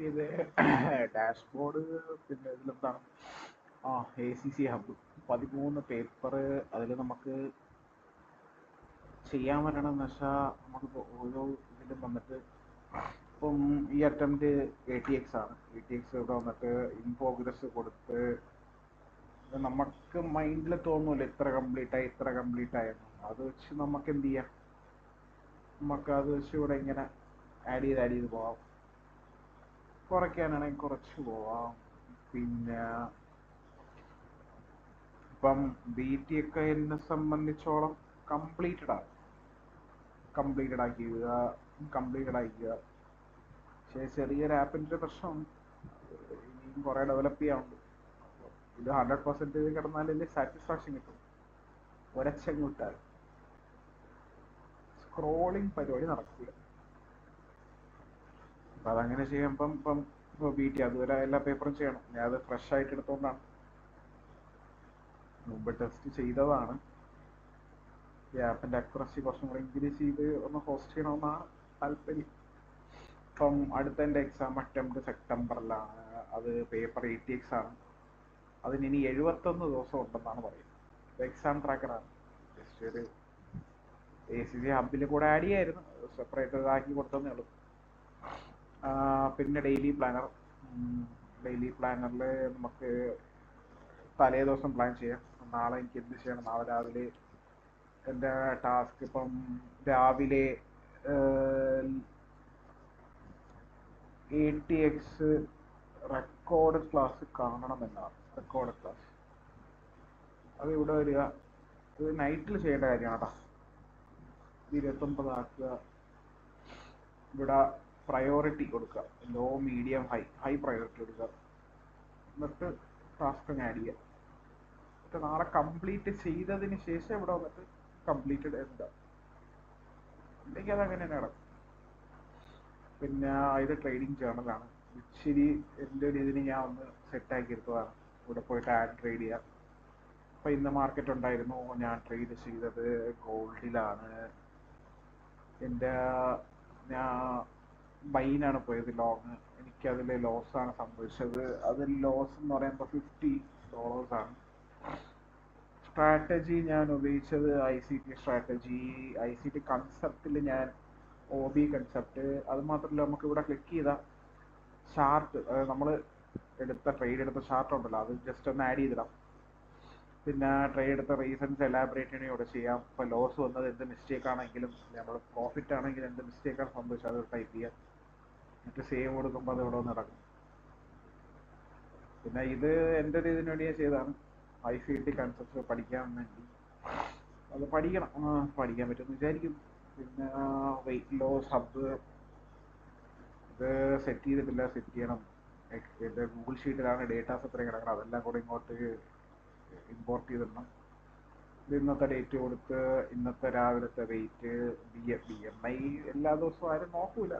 ഇത് ഡാഷ്ബോർഡ്. പിന്നെ ഇതിലെന്താണ്, ആ ACC ഹബ് 13 പേപ്പർ. അതിൽ നമുക്ക് ചെയ്യാൻ പറ്റണമെന്ന് വെച്ചാൽ നമുക്കിപ്പോൾ ഓരോ ഇതിലും വന്നിട്ട് ഇപ്പം ഈ അറ്റംപ്റ്റ് ATX ആണ്. ATX ഇവിടെ വന്നിട്ട് ഇൻ പ്രോഗ്രസ് കൊടുത്ത് നമുക്ക് മൈൻഡിൽ തോന്നൂല ഇത്ര കംപ്ലീറ്റ് ആയി ഇത്ര കംപ്ലീറ്റ് ആയെന്ന്. അത് വെച്ച് നമുക്ക് എന്ത് ചെയ്യാം, നമുക്ക് അത് വെച്ച് ഇവിടെ ഇങ്ങനെ ആഡ് ചെയ്ത് പോവാം. കുറയ്ക്കാനാണെങ്കിൽ കുറച്ച് പോവാം. പിന്നെ ഇപ്പം BT ഒക്കെ എന്നെ സംബന്ധിച്ചോളം കംപ്ലീറ്റഡ് ആണ്. കംപ്ലീറ്റഡ് ആക്കുക. പക്ഷേ ചെറിയൊരു ആപ്പിൻ്റെ പ്രശ്നമാണ്, ഇനിയും കുറേ ഡെവലപ്പ് ചെയ്യാനുണ്ട്. ഇത് 100% കിടന്നാലല്ലേ സാറ്റിസ്ഫാക്ഷൻ കിട്ടും. ഒരച്ചങ്ങ് വിട്ടാൽ സ്ക്രോളിങ് പരിപാടി നടക്കില്ല. അപ്പം അതങ്ങനെ ചെയ്യുമ്പം ഇപ്പം BT അതുവരെ എല്ലാ പേപ്പറും ചെയ്യണം. ഞാൻ അത് ഫ്രഷ് ആയിട്ട് എടുത്തുകൊണ്ടാണ്, മുമ്പ് ടെസ്റ്റ് ചെയ്തതാണ്. ഈ ആപ്പിൻ്റെ അക്യുറസി കുറച്ചും കൂടെ ഇൻക്രീസ് ചെയ്ത് ഒന്ന് ഹോസ്റ്റ് ചെയ്യണമെന്നാണ് താല്പര്യം. ഇപ്പം അടുത്ത എൻ്റെ എക്സാം അറ്റംപ്റ്റ് സെപ്റ്റംബറിലാണ്. അത് പേപ്പർ ATX ആണ്. അതിന് ഇനി 71 ദിവസം ഉണ്ടെന്നാണ് പറയുന്നത്. എക്സാം ട്രാക്കറാണ്. ജസ്റ്റ് ഒരു ACC ഹബിൽ കൂടെ ആഡ് ചെയ്യായിരുന്നു, സെപ്പറേറ്റ് ഇതാക്കി കൊടുത്തതേ ഉള്ളൂ. പിന്നെ ഡെയിലി പ്ലാനറിൽ നമുക്ക് തലേ ദിവസം പ്ലാൻ ചെയ്യാം. നാളെ എനിക്ക് എന്ത് ചെയ്യണം, നാളെ രാവിലെ എൻ്റെ ടാസ്ക്. ഇപ്പം രാവിലെ ATX റെക്കോർഡ് ക്ലാസ് കാണണമെന്നാണ്. റെക്കോർഡ് ക്ലാസ് അത് ഇവിടെ വരിക. ഇത് നൈറ്റിൽ ചെയ്യേണ്ട കാര്യമാണ് കേട്ടോ. 29 ആക്കുക. ഇവിടെ പ്രയോറിറ്റി കൊടുക്കുക, ലോ മീഡിയം ഹൈ പ്രയോറിറ്റി കൊടുക്കുക. എന്നിട്ട് ടാസ്ക് ആഡ് ചെയ്യുക. എന്നിട്ട് നാളെ കംപ്ലീറ്റ് ചെയ്തതിന് ശേഷം ഇവിടെ വന്നിട്ട് കംപ്ലീറ്റഡ് എന്താ അല്ലെങ്കിൽ അതങ്ങനെ തന്നെ നടക്കും. പിന്നെ ഇത് ട്രേഡിംഗ് ജേർണലാണ്. ഇച്ചിരി എൻ്റെ ഒരു ഇതിന് ഞാൻ ഒന്ന് സെറ്റാക്കി എടുത്തതാണ്. ഇവിടെ പോയിട്ട് ട്രേഡ് ചെയ്യാം. അപ്പം ഇന്ന് മാർക്കറ്റ് ഉണ്ടായിരുന്നു, ഞാൻ ട്രേഡ് ചെയ്തത് ഗോൾഡിലാണ്. എൻ്റെ ഞാൻ ബൈനാണ് പോയത് ലോങ്. എനിക്കതിൽ ലോസാണ് സംഭവിച്ചത്. അതിൽ ലോസ് എന്ന് പറയുമ്പോൾ $50 ആണ്. സ്ട്രാറ്റജി ഞാൻ ഉപയോഗിച്ചത് ICT സ്ട്രാറ്റജി. ICT കൺസെപ്റ്റിൽ ഞാൻ OB കൺസെപ്റ്റ്. അത് മാത്രമല്ല, നമുക്ക് ഇവിടെ ക്ലിക്ക് ചെയ്ത ചാർട്ട്, നമ്മൾ ട്രേഡ് എടുത്ത ചാർട്ട് ഉണ്ടല്ലോ, അത് ജസ്റ്റ് ഒന്ന് ആഡ് ചെയ്തിടാം. പിന്നെ ട്രേഡ് എടുത്ത റീസൺസ് എലാബറേറ്റ് ചെയ്യണേ ഇവിടെ ചെയ്യാം. ഇപ്പോൾ ലോസ് വന്നത് എന്ത് മിസ്റ്റേക്ക് ആണെങ്കിലും, നമ്മൾ പ്രോഫിറ്റ് ആണെങ്കിലും എന്ത് മിസ്റ്റേക്കാണ് സംഭവിച്ചത് അത് ടൈപ്പ് ചെയ്യാം. എന്നിട്ട് സേവ് കൊടുക്കുമ്പോൾ അത് ഇവിടെ വന്ന് നടക്കും. പിന്നെ ഇത് എൻ്റെ ഒരു ഇതിനു വേണ്ടി ഞാൻ ചെയ്തതാണ്. ICT കൺസെപ്റ്റ് പഠിക്കാൻ വേണ്ടി അത് പഠിക്കണം. പഠിക്കാൻ പറ്റുമെന്ന് വിചാരിക്കും. പിന്നെ വെയിറ്റ് ലോസ് ഹബ് ഇത് സെറ്റ് ചെയ്തിട്ടില്ല, സെറ്റ് ചെയ്യണം. എൻ്റെ ഗൂഗിൾ ഷീറ്റിലാണ് ഡേറ്റാസ് എത്രയും കിടക്കണം, അതെല്ലാം കൂടെ ഇങ്ങോട്ട് ഇമ്പോർട്ട് ചെയ്തിടണം. ഇന്നത്തെ ഡേറ്റ് കൊടുത്ത് ഇന്നത്തെ രാവിലത്തെ വെയിറ്റ്. BMI എല്ലാ ദിവസവും ആരും നോക്കൂല,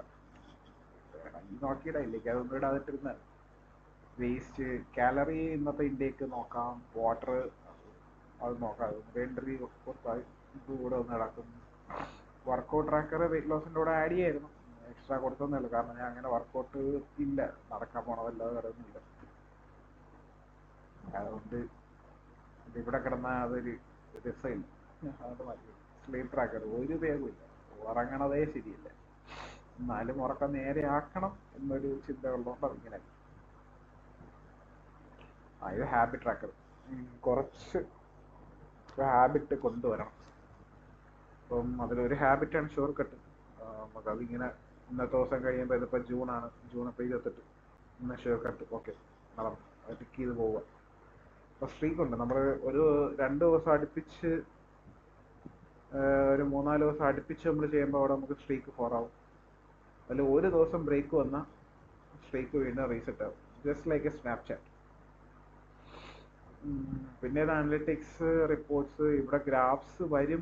നോക്കിയിടാം. ഇല്ലെങ്കിൽ അതൊന്നും ഇടാതിട്ടിരുന്നാൽ. വേസ്റ്റ് കാലറി ഇന്നത്തെ ഇൻടേക്ക് നോക്കാം. വാട്ടർ അത് നോക്കാം. എൻട്രി കൊടുത്താൽ ഇത് കൂടെ ഒന്ന് നടക്കും. വർക്കൗട്ട് ട്രാക്കർ വെയിറ്റ് ലോസിൻ്റെ കൂടെ ആഡ് ചെയ്യായിരുന്നു, എക്സ്ട്രാ കൊടുത്തൊന്നുമില്ല. കാരണം ഞാൻ അങ്ങനെ വർക്കൗട്ട് ഇല്ല, നടക്കാൻ പോണതല്ലാതെ കിടന്നില്ല. അതുകൊണ്ട് ഇതിവിടെ കിടന്നാൽ അതൊരു രസമില്ല. അതുകൊണ്ട് മതി. സ്ലീപ്പ് ട്രാക്കർ ഒരു ഉപയോഗമില്ല, ഉറങ്ങണതേ ശരിയില്ല. എന്നാലും ഉറക്കം നേരെ ആക്കണം എന്നൊരു ചിന്ത ഉള്ളതുകൊണ്ട് അതിങ്ങനെ. ഇത് ഹാബിറ്റ് ട്രാക്കർ. കുറച്ച് ഹാബിറ്റ് കൊണ്ടുവരണം. അപ്പം അതിലൊരു ഹാബിറ്റാണ് ഷുഗർ കട്ട്. നമുക്കതിങ്ങനെ ഇന്നത്തെ ദിവസം കഴിയുമ്പോൾ, ഇതിപ്പോൾ ജൂണാണ്, ജൂൺ ഇപ്പോൾ 28, ഇന്ന് ഷുഗർ കട്ട്. ഓക്കെ, നടന്നു ടിക്ക് ചെയ്ത് പോവുക. അപ്പോൾ സ്ട്രീക്ക് ഉണ്ട്. നമ്മൾ ഒരു 2 ദിവസം അടുപ്പിച്ച്, ഒരു 3-4 ദിവസം അടുപ്പിച്ച് നമ്മൾ ചെയ്യുമ്പോൾ അവിടെ നമുക്ക് സ്ട്രീക്ക് 4 ആവും. അതിൽ ഒരു ദിവസം ബ്രേക്ക് വന്നാൽ സ്ട്രീക്ക് വീണ്ടും റീസെറ്റ് ആവും. Just like A Snapchat. പിന്നെ ഇത് അനലിറ്റിക്സ് റിപ്പോർട്ട്സ്. ഇവിടെ ഗ്രാഫ്സ് വരും,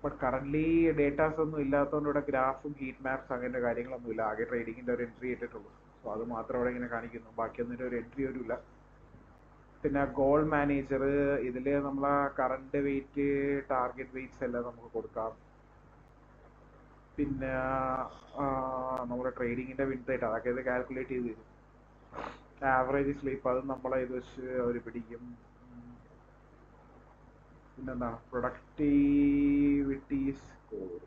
ബട്ട് കറൻ്റ്ലി ഡേറ്റാസ് ഒന്നും ഇല്ലാത്തതുകൊണ്ട് ഇവിടെ ഗ്രാഫും ഹീറ്റ് മാപ്സ് അങ്ങനത്തെ കാര്യങ്ങളൊന്നും ഇല്ല. ആകെ ട്രേഡിങ്ങിൻ്റെ ഒരു എൻട്രി ഇട്ടിട്ടുള്ളൂ. സോ അത് മാത്രം ഇവിടെ ഇങ്ങനെ കാണിക്കുന്നു, ബാക്കിയൊന്നും ഒരു എൻട്രി വരില്ല. പിന്നെ ഗോൾ മാനേജർ, ഇതിൽ നമ്മളെ കറണ്ട് വെയിറ്റ് ടാർഗറ്റ് വെയിറ്റ്സ് എല്ലാം നമുക്ക് കൊടുക്കാം. പിന്നെ നമ്മുടെ ട്രേഡിങ്ങിന്റെ വിൻ റേറ്റ് അതൊക്കെ ഇത് കാൽക്കുലേറ്റ് ചെയ്ത് തരും. ആവറേജ് സ്ലീപ്പ് അത് നമ്മളെ ഇത് വെച്ച് അവർ പിടിക്കും. പിന്നെന്താണ് പ്രൊഡക്ടിവിറ്റി സ്കോർ.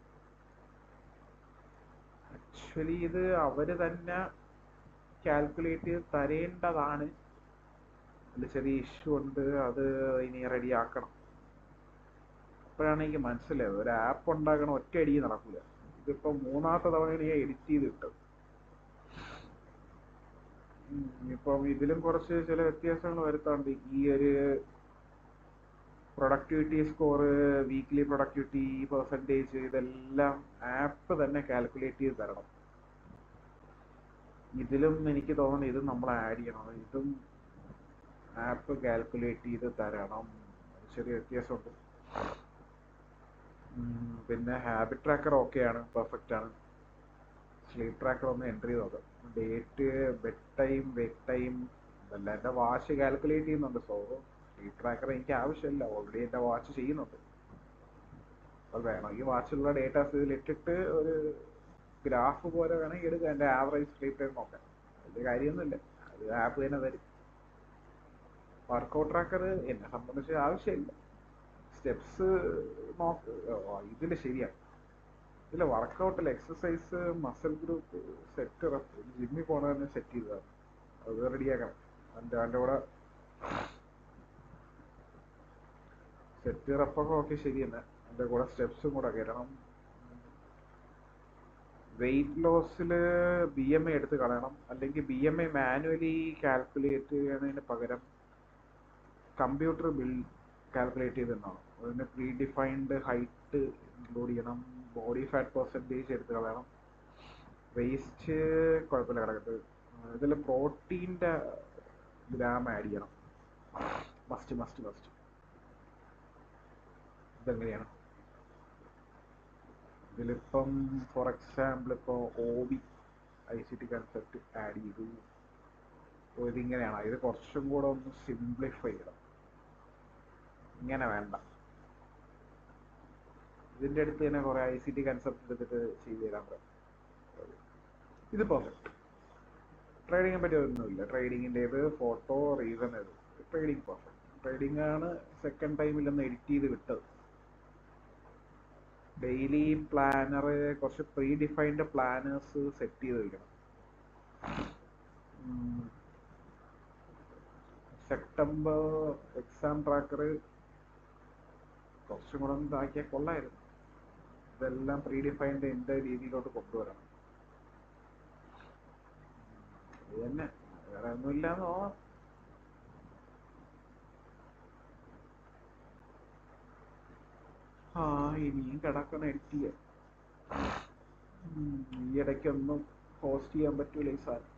ആക്ച്വലി ഇത് അവര് തന്നെ കാൽക്കുലേറ്റ് ചെയ്ത് തരേണ്ടതാണ്. അതിൽ ചെറിയ ഇഷ്യൂ ഉണ്ട്, അത് ഇനി റെഡി ആക്കണം. അപ്പോഴാണ് എനിക്ക് മനസ്സിലായത് ഒരു ആപ്പ് ഉണ്ടാക്കണം ഒറ്റ അടിക്ക് നടക്കില്ല. ഇതിപ്പോ മൂന്നാമത്തെ തവണയാണ് ഞാൻ എഡിറ്റ് ചെയ്തിട്ടത്. ഇപ്പം ഇതിലും കുറച്ച് ചില വ്യത്യാസങ്ങൾ വരുത്താണ്ട്. ഈ ഒരു productivity score, weekly productivity percentage, ഇതെല്ലാം ആപ്പ് തന്നെ കാൽക്കുലേറ്റ് ചെയ്ത് തരണം. ഇതിലും എനിക്ക് തോന്നുന്നു ഇതും നമ്മൾ ആഡ് ചെയ്യണം. ഇതും ആപ്പ് കാൽക്കുലേറ്റ് ചെയ്ത് തരണം. ചെറിയ വ്യത്യാസമുണ്ട്. പിന്നെ ഹാബിറ്റ് ട്രാക്കർ ഓക്കെയാണ്, പെർഫെക്റ്റ് ആണ്. സ്ലീപ്പ് ട്രാക്കർ ഒന്ന് എൻട്രി ചെയ്ത് നോക്കാം. ഡേറ്റ്, ബെഡ് ടൈം, വെക്ക് ടൈം ഇതെല്ലാം എൻ്റെ വാച്ച് കാൽക്കുലേറ്റ് ചെയ്യുന്നുണ്ട്. സോ സ്ലീപ്പ് ട്രാക്കർ എനിക്ക് ആവശ്യമില്ല, ഓൾറെഡി എൻ്റെ വാച്ച് ചെയ്യുന്നുണ്ട്. അപ്പോൾ വേണമെങ്കിൽ വാച്ചിലുള്ള ഡേറ്റാസ് ഇതിലിട്ടിട്ട് ഒരു ഗ്രാഫ് പോലെ വേണമെങ്കിൽ എടുക്കാം. എൻ്റെ ആവറേജ് സ്ലീപ്പ് ടൈം നോക്കാം. വലിയ കാര്യമൊന്നുമില്ല, അത് ആപ്പ് തന്നെ തരും. വർക്കൗട്ട് ട്രാക്കർ എന്നെ സംബന്ധിച്ച് ആവശ്യമില്ല. സ്റ്റെപ്സ് നോക്ക്, ഇതിൽ ശരിയാണ്. ഇതിൽ വർക്കൗട്ടിൽ exercise, muscle group, set rep, ജിമ്മിൽ പോകണമെന്ന് സെറ്റ് ചെയ്തതാണ്. അത് റെഡിയാക്കണം. എൻ്റെ കൂടെ സെറ്റ് റെപ്പൊക്കെ ഓക്കെ ശരി തന്നെ. എൻ്റെ കൂടെ സ്റ്റെപ്സും കൂടെ കയറ്റണം. വെയിറ്റ് ലോസിൽ BMI എടുത്ത് കളയണം. അല്ലെങ്കിൽ BMI മാനുവലി കാൽക്കുലേറ്റ് ചെയ്യുന്നതിന് പകരം കമ്പ്യൂട്ടർ കാൽക്കുലേറ്റ് ചെയ്തിട്ടുണ്ടാവും. അതിന് പ്രീ ഡിഫൈൻഡ് ഹൈറ്റ് ഇൻക്ലൂഡ് ചെയ്യണം. ബോഡി ഫാറ്റ് പെർസെൻറ്റേജ് എടുത്ത് കളയണം. വേസ്റ്റ് കുഴപ്പമില്ല കിടക്കട്ടെ. ഇതിൽ പ്രോട്ടീൻ്റെ ഗ്രാം ആഡ് ചെയ്യണം. മസ്റ്റ്. ഇതെങ്ങനെയാണ് ഇതിലിപ്പം ഫോർ എക്സാമ്പിൾ ഇപ്പോൾ OB ICT കൺസെപ്റ്റ് ആഡ് ചെയ്തു. അപ്പോൾ ഇതിങ്ങനെയാണ്. ഇത് കുറച്ചും കൂടെ ഒന്ന് സിംപ്ലിഫൈ ചെയ്യണം. ഇങ്ങനെ വേണ്ട, ഇതിൻ്റെ അടുത്ത് തന്നെ കുറേ ICT കൺസെപ്റ്റ് എടുത്തിട്ട് ചെയ്തു തരാൻ പറ്റും. ഇത് പെർഫെക്റ്റ്. ട്രേഡിങ്ങിനെ പറ്റി ഒന്നുമില്ല. ട്രേഡിങ്ങിൻ്റേത് ഫോട്ടോ, റീസൺ ഏത്, ട്രേഡിങ് പെർഫെക്റ്റ്. ട്രേഡിംഗ് ആണ് സെക്കൻഡ് ടൈമിലൊന്ന് എഡിറ്റ് ചെയ്ത് വിട്ടത്. ഡെയിലി പ്ലാനർ, കുറച്ച് പ്രീ ഡിഫൈൻഡ് പ്ലാനേഴ്സ് സെറ്റ് ചെയ്ത് വയ്ക്കണം. സെപ്റ്റംബർ എക്സാം ട്രാക്കർ കുറച്ചും കൂടെ ഒന്ന് ഇതാക്കിയാൽ കൊള്ളായിരുന്നു. ഇതെല്ലാം പ്രീ ഡിഫൈൻഡ് എൻ്റെ രീതിയിലോട്ട് കൊണ്ടുവരണം. ഇത് തന്നെ, വേറെ ഒന്നുമില്ലാന്ന് തോന്നാം. ഇനിയും കിടക്കണം എഡിറ്റ് ചെയ്യാൻ. ഈ ഇടയ്ക്കൊന്നും പോസ്റ്റ് ചെയ്യാൻ പറ്റൂല ഈ സാധനം.